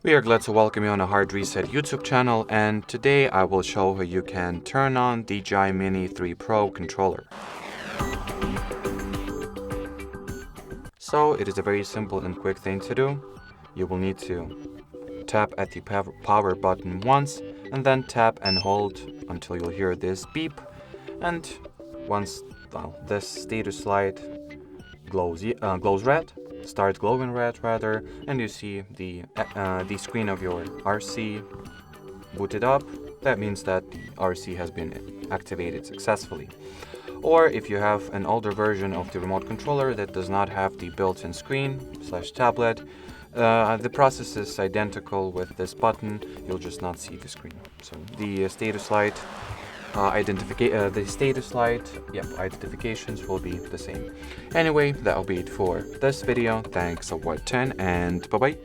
We are glad to welcome you on the Hard Reset YouTube channel, and today I will show how you can turn on DJI Mini 3 Pro controller. So it is a very simple and quick thing to do. You will need to tap at the power button once and then tap and hold until you'll hear this beep, and once this status light glows red, starts glowing red rather, and you see the screen of your RC booted up, that means that the RC has been activated successfully. Or if you have an older version of the remote controller that does not have the built-in screen/tablet, the process is identical with this button, you'll just not see the screen. So the status light identifications will be the same. Anyway, that'll be it for this video. Thanks for watching, and bye bye.